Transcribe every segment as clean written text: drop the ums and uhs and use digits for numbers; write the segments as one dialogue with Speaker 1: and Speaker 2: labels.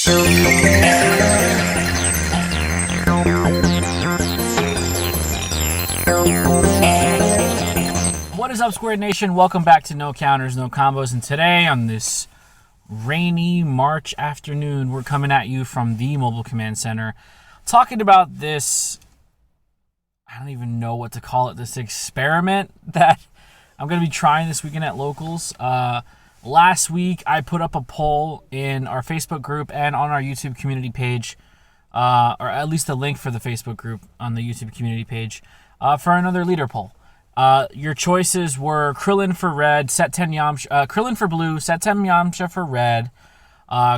Speaker 1: What is up, Squared Nation? Welcome back to No Counters, No Combos, and today on this rainy March afternoon, we're coming at you from the Mobile Command Center, talking about this, I don't even know what to call it, this experiment that I'm going to be trying this weekend at locals. Last week, I put up a poll in our Facebook group and on our YouTube community page, or at least a link for the Facebook group on the YouTube community page, for another leader poll. Your choices were Krillin for red, set 10 Yamcha, Krillin for blue, set 10 Yamcha for red,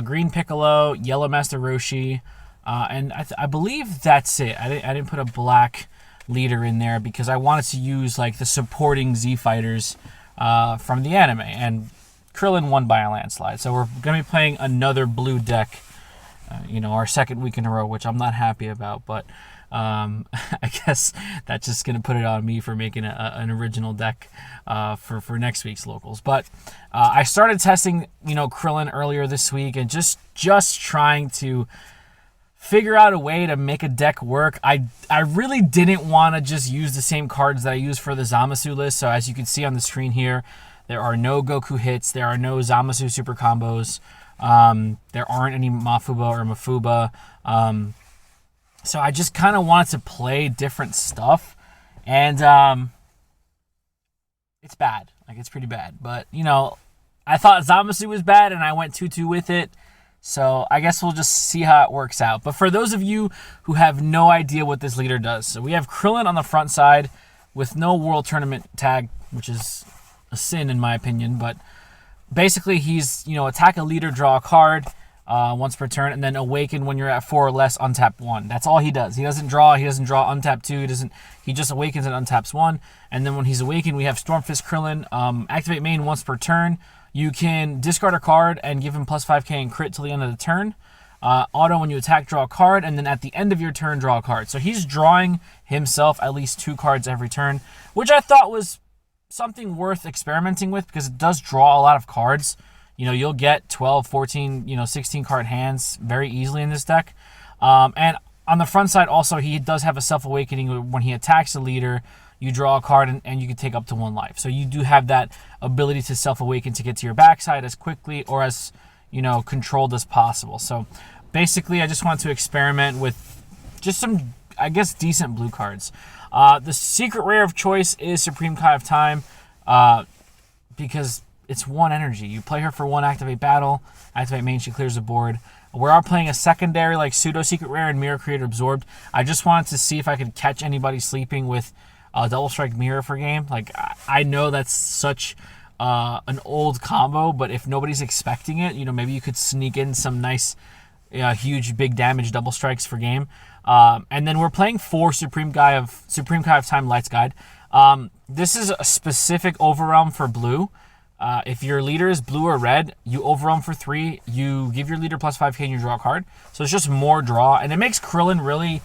Speaker 1: green Piccolo, yellow Master Roshi, and I believe that's it. I didn't put a black leader in there because I wanted to use like the supporting Z fighters from the anime, and Krillin won by a landslide. So we're going to be playing another blue deck, our second week in a row, which I'm not happy about, but I guess that's just going to put it on me for making an original deck for next week's locals. But I started testing, Krillin earlier this week and just trying to figure out a way to make a deck work. I really didn't want to just use the same cards that I used for the Zamasu list. So as you can see on the screen here, there are no Goku hits. There are no Zamasu super combos. There aren't any Mafuba or Mafuba. So I just kind of wanted to play different stuff. And it's bad. It's pretty bad. But, I thought Zamasu was bad, and I went 2-2 with it. So I guess we'll just see how it works out. But for those of you who have no idea what this leader does, so we have Krillin on the front side with no World Tournament tag, which is a sin in my opinion. But basically he's, attack a leader, draw a card once per turn, and then awaken when you're at 4 or less, untap 1. That's all he does. He doesn't draw, untap 2, he just awakens and untaps 1. And then when he's awakened, we have Stormfist Krillin, activate main once per turn. You can discard a card and give him plus 5k and crit till the end of the turn. Auto, when you attack, draw a card, and then at the end of your turn, draw a card. So he's drawing himself at least 2 cards every turn, which I thought was something worth experimenting with because it does draw a lot of cards. You'll get 12, 14, 16 card hands very easily in this deck. And on the front side also, he does have a self-awakening. When he attacks the leader, you draw a card and you can take up to 1 life. So you do have that ability to self-awaken to get to your backside as quickly or as, controlled as possible. So basically, I just wanted to experiment with just some, I guess, decent blue cards. The secret rare of choice is Supreme Kai of Time because it's 1 energy. You play her for 1 activate battle, activate main, she clears the board. We are playing a secondary like pseudo secret rare and Mirror Creator Absorbed. I just wanted to see if I could catch anybody sleeping with Double Strike Mirror for game. I know that's such an old combo, but if nobody's expecting it, maybe you could sneak in some nice, huge, big damage double strikes for game. And then we're playing 4 Supreme Kai of Time Lights Guide. This is a specific overwhelm for blue. If your leader is blue or red, you overwhelm for 3. You give your leader plus 5k and you draw a card. So it's just more draw, and it makes Krillin really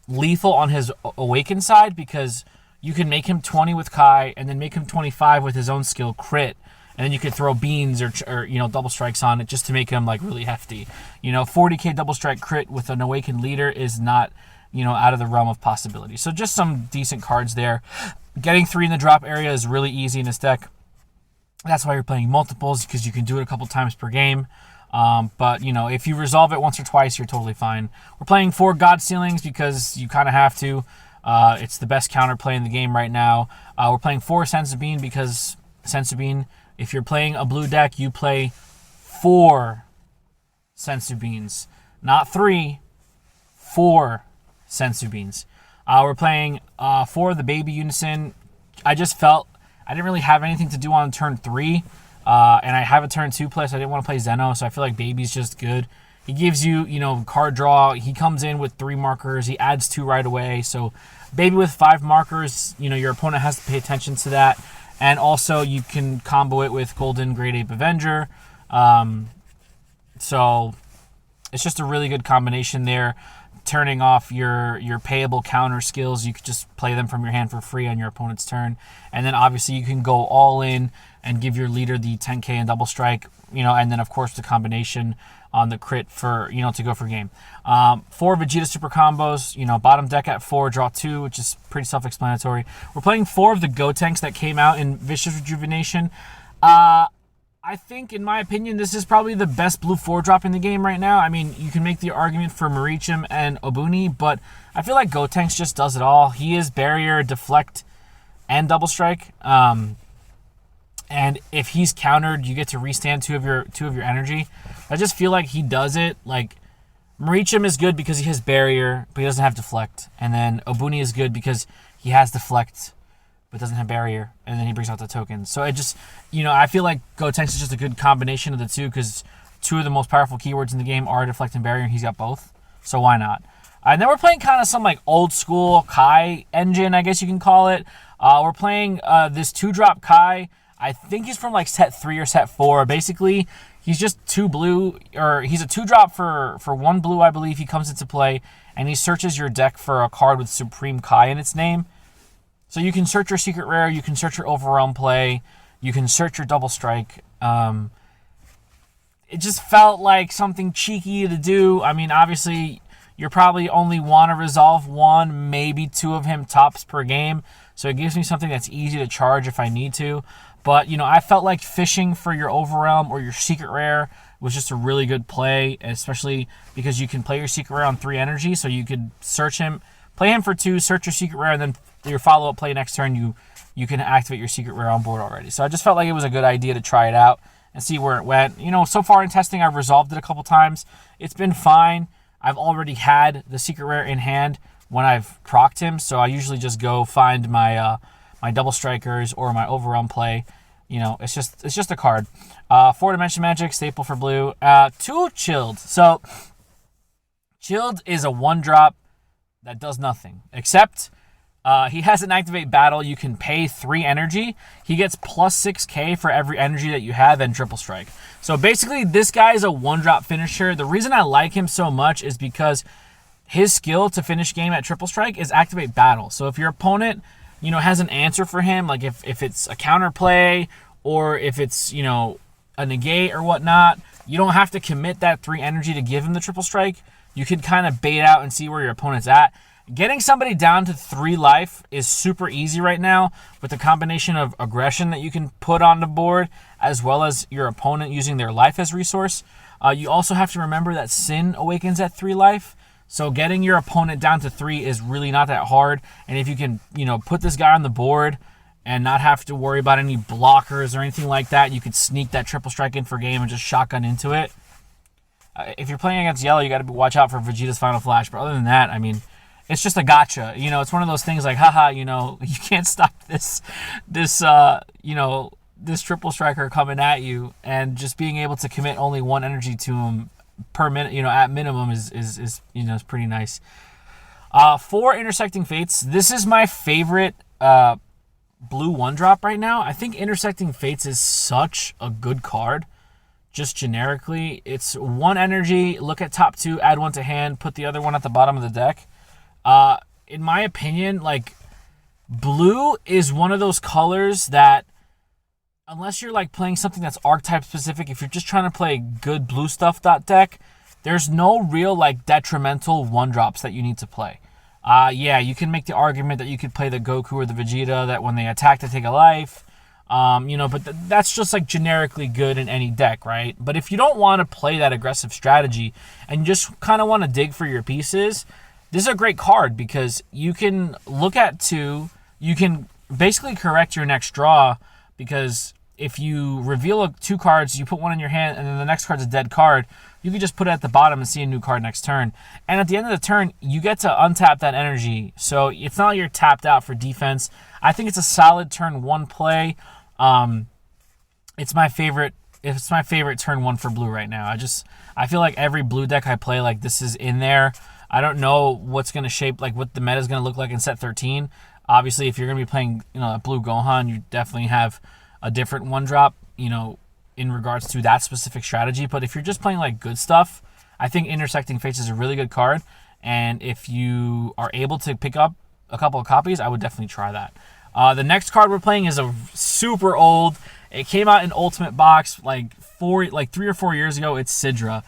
Speaker 1: lethal on his awaken side because you can make him 20 with Kai and then make him 25 with his own skill crit, and then you could throw beans or double strikes on it just to make him really hefty. 40k double strike crit with an awakened leader is not out of the realm of possibility. So just some decent cards there. Getting 3 in the drop area is really easy in this deck. That's why you're playing multiples, because you can do it a couple times per game. But if you resolve it once or twice, you're totally fine. We're playing 4 God Ceilings because you kind of have to. It's the best counterplay in the game right now. We're playing 4 Senzu Bean because Senzu Bean, if you're playing a blue deck, you play 4 Senzu Beans. Not 3, 4 Senzu Beans. We're playing 4 the Baby Unison. I just felt I didn't really have anything to do on turn 3. And I have a turn 2 play, so I didn't want to play Zeno, so I feel like Baby's just good. He gives you, card draw. He comes in with 3 markers. He adds 2 right away. So Baby with 5 markers, your opponent has to pay attention to that. And also you can combo it with Golden Grade Ape Avenger. So it's just a really good combination there. Turning off your payable counter skills, you could just play them from your hand for free on your opponent's turn. And then obviously you can go all in and give your leader the 10k and double strike, and then of course the combination on the crit for, to go for game. 4 Vegeta super combos, bottom deck at 4, draw 2, which is pretty self-explanatory. We're playing 4 of the Gotenks that came out in Vicious Rejuvenation. I think, in my opinion, this is probably the best blue 4-drop in the game right now. I mean, you can make the argument for Marichim and Obuni, but I feel like Gotenks just does it all. He is barrier, deflect, and double strike. And if he's countered, you get to restand two of your energy. I just feel like he does it. Like, Marichim is good because he has barrier, but he doesn't have deflect. And then Obuni is good because he has deflect, but doesn't have barrier, and then he brings out the tokens. So it just, I feel like Gotenks is just a good combination of the two, because 2 of the most powerful keywords in the game are deflect and barrier, and he's got both. So why not? And then we're playing kind of some like old school Kai engine, I guess you can call it. We're playing this 2-drop Kai. I think he's from like set 3 or set 4. Basically, he's just 2 blue, or he's a 2-drop for 1 blue, I believe. He comes into play, and he searches your deck for a card with Supreme Kai in its name. So you can search your secret rare, you can search your overwhelm play, you can search your double strike. It just felt like something cheeky to do. I mean, obviously, you probably only want to resolve 1, maybe 2 of him tops per game. So it gives me something that's easy to charge if I need to. But, I felt like fishing for your overwhelm or your secret rare was just a really good play, especially because you can play your secret rare on 3 energy. So you could search him, play him for 2, search your secret rare, and then your follow-up play next turn, you can activate your secret rare on board already. So I just felt like it was a good idea to try it out and see where it went. So far in testing, I've resolved it a couple times. It's been fine. I've already had the secret rare in hand when I've procced him, so I usually just go find my my double strikers or my overwhelm play. It's just a card. 4-dimension magic, staple for blue. 2 chilled. So chilled is a 1-drop that does nothing except he has an activate battle. You can pay 3 energy. He gets plus 6k for every energy that you have and triple strike. So basically, this guy is a 1-drop finisher. The reason I like him so much is because his skill to finish game at triple strike is activate battle. So if your opponent, has an answer for him, like if it's a counter play or if it's, a negate or whatnot, you don't have to commit that 3 energy to give him the triple strike. You can kind of bait out and see where your opponent's at. Getting somebody down to 3 life is super easy right now with the combination of aggression that you can put on the board as well as your opponent using their life as resource. You also have to remember that Sin awakens at 3 life. So getting your opponent down to 3 is really not that hard. And if you can, put this guy on the board and not have to worry about any blockers or anything like that, you could sneak that triple strike in for game and just shotgun into it. If you're playing against yellow, you got to watch out for Vegeta's Final Flash. But other than that, I mean, it's just a gotcha. It's one of those things like, haha, you can't stop this triple striker coming at you, and just being able to commit only 1 energy to him per minute, at minimum is pretty nice. 4 Intersecting Fates. This is my favorite blue 1-drop right now. I think Intersecting Fates is such a good card. Just generically, it's 1 energy, look at top 2, add 1 to hand, put the other one at the bottom of the deck. In my opinion, like, blue is one of those colors that, unless you're like playing something that's archetype specific, if you're just trying to play good blue stuff deck, there's no real like detrimental 1-drops that you need to play. Yeah, you can make the argument that you could play the Goku or the Vegeta that when they attack they take a life. But that's just like generically good in any deck, right? But if you don't want to play that aggressive strategy and you just kind of want to dig for your pieces, this is a great card because you can look at 2, you can basically correct your next draw, because if you reveal 2 cards, you put 1 in your hand, and then the next card's a dead card, you can just put it at the bottom and see a new card next turn. And at the end of the turn, you get to untap that energy. So it's not like you're tapped out for defense. I think it's a solid turn 1 play. It's my favorite turn 1 for blue right now. I feel like every blue deck I play, like, this is in there. I don't know what's going to shape, like what the meta is going to look like in set 13. Obviously, if you're going to be playing, a blue Gohan, you definitely have a different 1-drop, in regards to that specific strategy. But if you're just playing like good stuff, I think Intersecting Fates is a really good card. And if you are able to pick up a couple of copies, I would definitely try that. The next card we're playing is a super old It came out in Ultimate Box like 3 or 4 years ago. It's Sidra.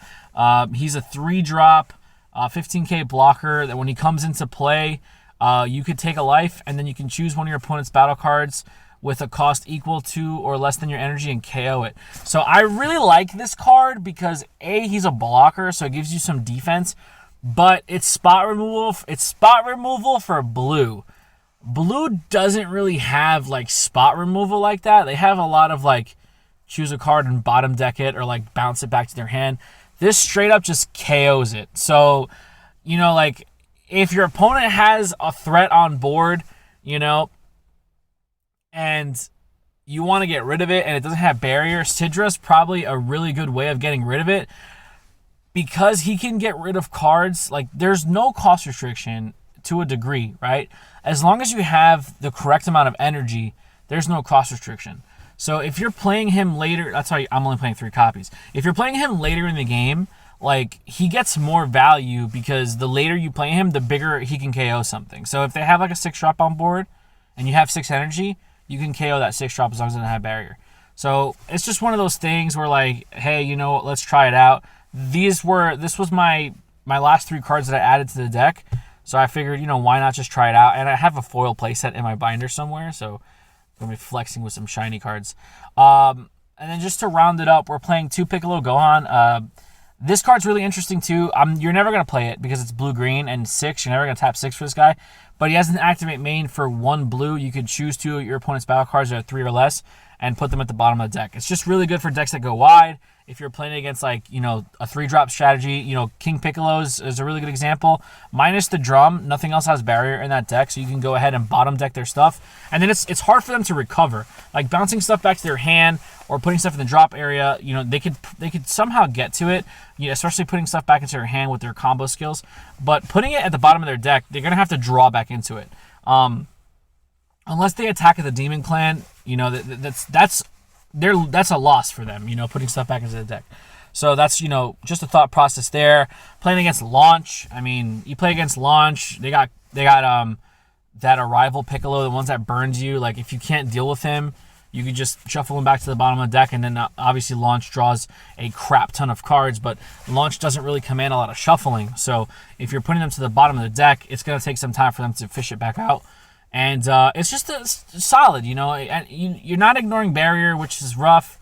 Speaker 1: He's a 3-drop, 15k blocker that when he comes into play, you could take a life, and then you can choose one of your opponent's battle cards with a cost equal to or less than your energy and KO it. So I really like this card because A, he's a blocker, so it gives you some defense, but it's spot removal. It's spot removal for blue. Blue doesn't really have like spot removal like that. They have a lot of like choose a card and bottom deck it or like bounce it back to their hand. This straight up just KOs it. So, you know, like if your opponent has a threat on board, you know, and you want to get rid of it and it doesn't have barrier, Sidra's probably a really good way of getting rid of it because he can get rid of cards. Like, there's no cost restriction to a degree, right? As long as you have the correct amount of energy, there's no cost restriction. So if you're playing him later, that's why I'm only playing 3 copies. If you're playing him later in the game, like, he gets more value because the later you play him, the bigger he can KO something. So if they have like a 6-drop on board and you have 6 energy, you can KO that 6-drop as long as it doesn't have barrier. So it's just one of those things where like, hey, you know what, let's try it out. This was my last 3 cards that I added to the deck. So I figured, you know, why not just try it out? And I have a foil playset in my binder somewhere, so I'm going to be flexing with some shiny cards. And then just to round it up, we're playing 2 Piccolo Gohan. This card's really interesting too. You're never going to play it because it's blue-green and 6. You're never going to tap 6 for this guy. But he has an activate main for 1 blue. You could choose 2 of your opponent's battle cards that are 3 or less and put them at the bottom of the deck. It's just really good for decks that go wide. If you're playing against, like, you know, a 3-drop strategy, you know, King Piccolo's is a really good example. Minus the drum, nothing else has barrier in that deck, so you can go ahead and bottom deck their stuff. And then it's hard for them to recover. Like, bouncing stuff back to their hand or putting stuff in the drop area, you know, they could somehow get to it, you know, especially putting stuff back into their hand with their combo skills. But putting it at the bottom of their deck, they're going to have to draw back into it. Unless they attack at the Demon Clan, you know, that's a loss for them, you know, putting stuff back into the deck. So that's, you know, just a thought process there. Playing against Launch, I mean, you play against Launch, they got that Arrival Piccolo, the ones that burns you. Like, if you can't deal with him, you could just shuffle him back to the bottom of the deck, and then obviously Launch draws a crap ton of cards, but Launch doesn't really command a lot of shuffling. So if you're putting them to the bottom of the deck, it's going to take some time for them to fish it back out. And it's just solid, you know. And you're not ignoring barrier, which is rough,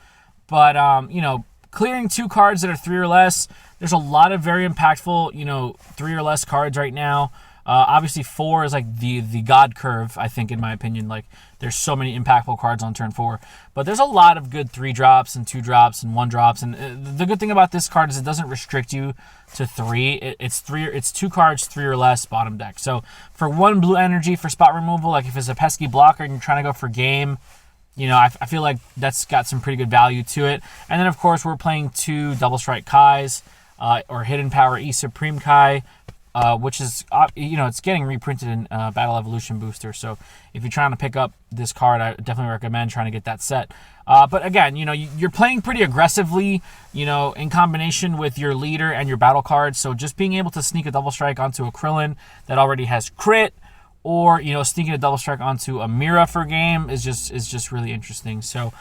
Speaker 1: but you know, clearing 2 cards that are 3 or less. There's a lot of very impactful, you know, 3 or less cards right now. Obviously 4 is like the God curve, I think, in my opinion. Like, there's so many impactful cards on turn 4, but there's a lot of good 3-drops and 2-drops and 1-drops. And the good thing about this card is it doesn't restrict you to 3. It's 2 cards, 3 or less, bottom deck. So for 1 blue energy for spot removal, like if it's a pesky blocker and you're trying to go for game, you know, I feel like that's got some pretty good value to it. And then of course we're playing 2 Double Strike Kais, or Hidden Power E Supreme Kai, which is, you know, it's getting reprinted in Battle Evolution Booster. So if you're trying to pick up this card, I definitely recommend trying to get that set. But again, you know, you're playing pretty aggressively, you know, in combination with your leader and your battle cards. So just being able to sneak a Double Strike onto a Krillin that already has crit, or, you know, sneaking a Double Strike onto a Mira for game is just really interesting. So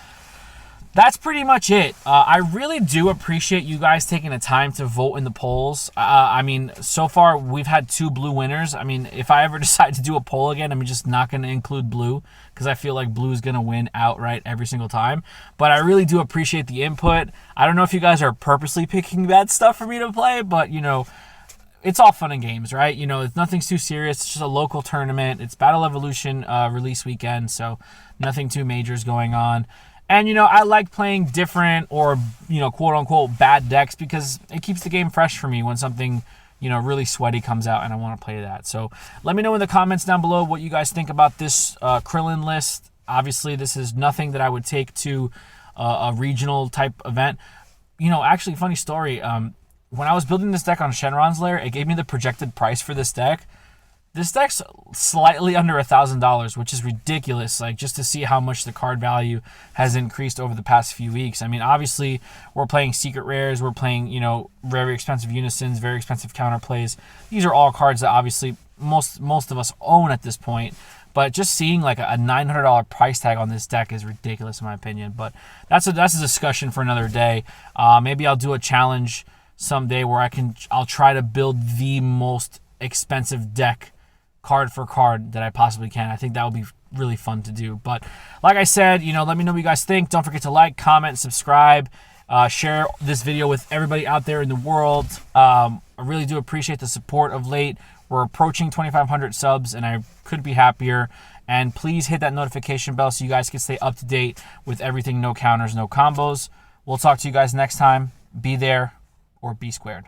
Speaker 1: that's pretty much it. I really do appreciate you guys taking the time to vote in the polls. I mean, so far we've had 2 blue winners. I mean, if I ever decide to do a poll again, I'm just not going to include blue because I feel like blue is going to win outright every single time. But I really do appreciate the input. I don't know if you guys are purposely picking bad stuff for me to play, but, you know, it's all fun and games, right? You know, nothing's too serious. It's just a local tournament. It's Battle Evolution release weekend, so nothing too major is going on. And, you know, I like playing different or, you know, quote-unquote bad decks because it keeps the game fresh for me when something, you know, really sweaty comes out and I want to play that. So let me know in the comments down below what you guys think about this Krillin list. Obviously, this is nothing that I would take to a regional type event. You know, actually, funny story. When I was building this deck on Shenron's Lair, it gave me the projected price for this deck. This deck's slightly under $1,000, which is ridiculous, like, just to see how much the card value has increased over the past few weeks. I mean, obviously, we're playing secret rares, we're playing, you know, very expensive unisons, very expensive counterplays. These are all cards that obviously most of us own at this point. But just seeing like a $900 price tag on this deck is ridiculous in my opinion. But that's a discussion for another day. Maybe I'll do a challenge someday where I'll try to build the most expensive deck card for card that I possibly can. I think that would be really fun to do. But like I said, let me know what you guys think. Don't forget to like, comment, subscribe. Share this video with everybody out there in the world. I really do appreciate the support of late. We're approaching 2,500 subs, and I couldn't be happier. And please hit that notification bell so you guys can stay up to date with everything No Counters, No Combos. We'll talk to you guys next time. Be there or be squared.